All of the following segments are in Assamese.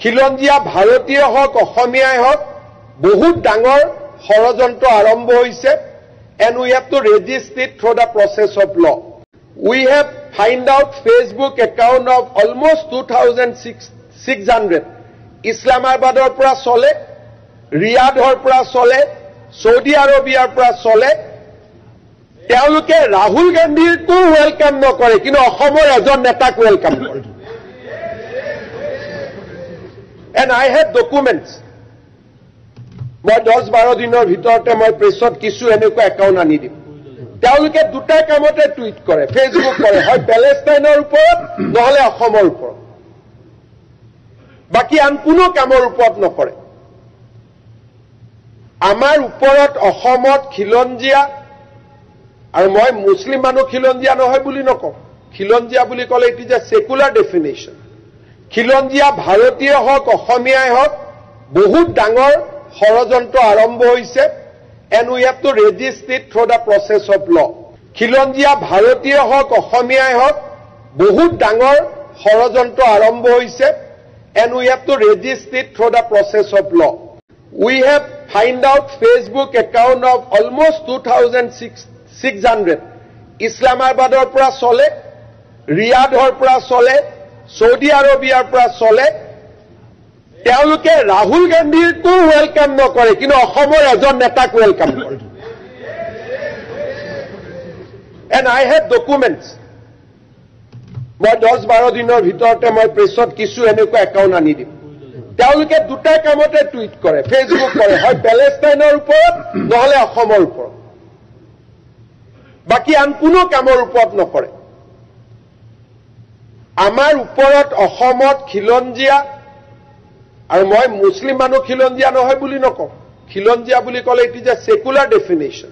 খিলঞ্জীয়া ভাৰতীয় হওক অসমীয়াই হওক বহুত ডাঙৰ ষড়যন্ত্ৰ আৰম্ভ হৈছে and we have to register it through the process of law. We have find out Facebook account of almost 2,600 Islamabador পৰা চলে ৰিয়াদৰ পৰা চলে সৌদি আৰবিয়াৰ পৰা চলে তেওঁলোকে ৰাহুল গান্ধীৰ কো ওয়েলকাম নকৰে কিন্তু অসমৰ এজন নেতাক ওয়েলকাম কৰে and I have documents মই 10-12 দিনৰ ভিতৰতে মই প্ৰেছত কিছু এনেকুৱা একাউণ্ট আনি দিম তেওঁলোকে দুটা কামতে টুইট কৰে ফেসবুক কৰে হয় প্যালেষ্টাইনৰ ওপৰত নহলে অসমৰ ওপৰত বাকি আন কোনো কামৰ ওপৰত নকৰে আমাৰ ওপৰত অসমত খিলঞ্জীয়া আৰু মই মুছলিম মানুহ খিলঞ্জীয়া নহয় বুলি নকওঁ খিলঞ্জীয়া বুলি ক'লে it is a secular definition খিলঞ্জীয়া ভাৰতীয় হওক অসমীয়াই হওক বহুত ডাঙৰ ষড়যন্ত্ৰ আৰম্ভ হৈছে and we have to register it through the process of law. খিলঞ্জীয়া ভাৰতীয় হওক অসমীয়াই হওক বহুত ডাঙৰ ষড়যন্ত্ৰ আৰম্ভ হৈছে and we have to register it through the process of law. We have find out Facebook account of almost 2,600 Islamabador পৰা চলে ৰিয়াদৰ পৰা চলে সৌদি আৰবিয়াৰ পৰা চলে তেওঁলোকে ৰাহুল গান্ধীৰ কো ওয়েলকাম নকৰে কিন্তু অসমৰ এজন নেতাক ওয়েলকাম কৰে and I have documents মই 10-12 দিনৰ ভিতৰতে মই প্ৰেছত কিছু এনেকুৱা একাউণ্ট আনি দিম তেওঁলোকে দুটা কামতে টুইট কৰে ফেসবুক কৰে হয় প্যালেষ্টাইনৰ ওপৰত নহলে অসমৰ ওপৰত বাকি আন কোনো কামৰ ওপৰত নকৰে আমাৰ ওপৰত অসমত খিলঞ্জীয়া আৰু মই মুছলিম মানুহ খিলঞ্জীয়া নহয় বুলি নকওঁ খিলঞ্জীয়া বুলি ক'লে it is a secular definition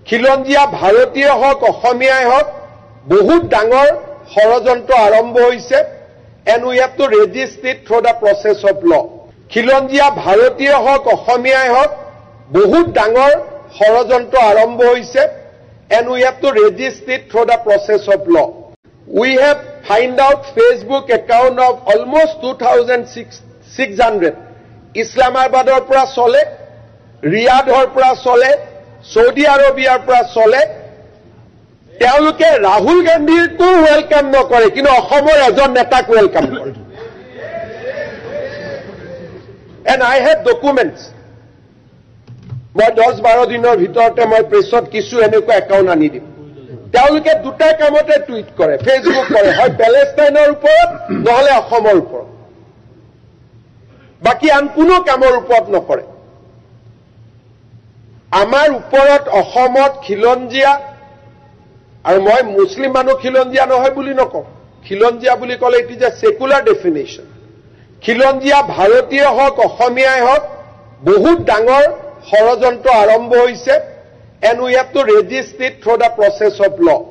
খিলঞ্জীয়া ভাৰতীয় হওক অসমীয়াই হওক বহুত ডাঙৰ ষড়যন্ত্ৰ আৰম্ভ হৈছে and we have to register it through the process of law. খিলঞ্জীয়া ভাৰতীয় হওক অসমীয়াই হওক বহুত ডাঙৰ ষড়যন্ত্ৰ আৰম্ভ হৈছে and we have to register it through the process of law. We have find out Facebook account of almost 2,600 Islamabador পৰা চলে ৰিয়াদৰ পৰা চলে সৌদি আৰবিয়াৰ পৰা চলে তেওঁলোকে ৰাহুল গান্ধীৰ কো ওয়েলকাম নকৰে কিন্তু অসমৰ এজন নেতাক ওয়েলকাম কৰে and I have documents মই 10-12 দিনৰ ভিতৰতে মই প্ৰেছত কিছু এনেকুৱা একাউণ্ট আনি দিম তেওঁলোকে দুটা কামতে টুইট কৰে ফেসবুক কৰে হয় প্যালেষ্টাইনৰ ওপৰত নহলে অসমৰ ওপৰত বাকি আন কোনো কামৰ ওপৰত নকৰে আমাৰ ওপৰত অসমত খিলঞ্জীয়া আৰু মই মুছলিম মানুহ খিলঞ্জীয়া নহয় বুলি নকওঁ খিলঞ্জীয়া বুলি ক'লে it is a secular definition খিলঞ্জীয়া ভাৰতীয় হওক অসমীয়াই হওক বহুত ডাঙৰ ষড়যন্ত্ৰ আৰম্ভ হৈছে and we have to register it through the process of law.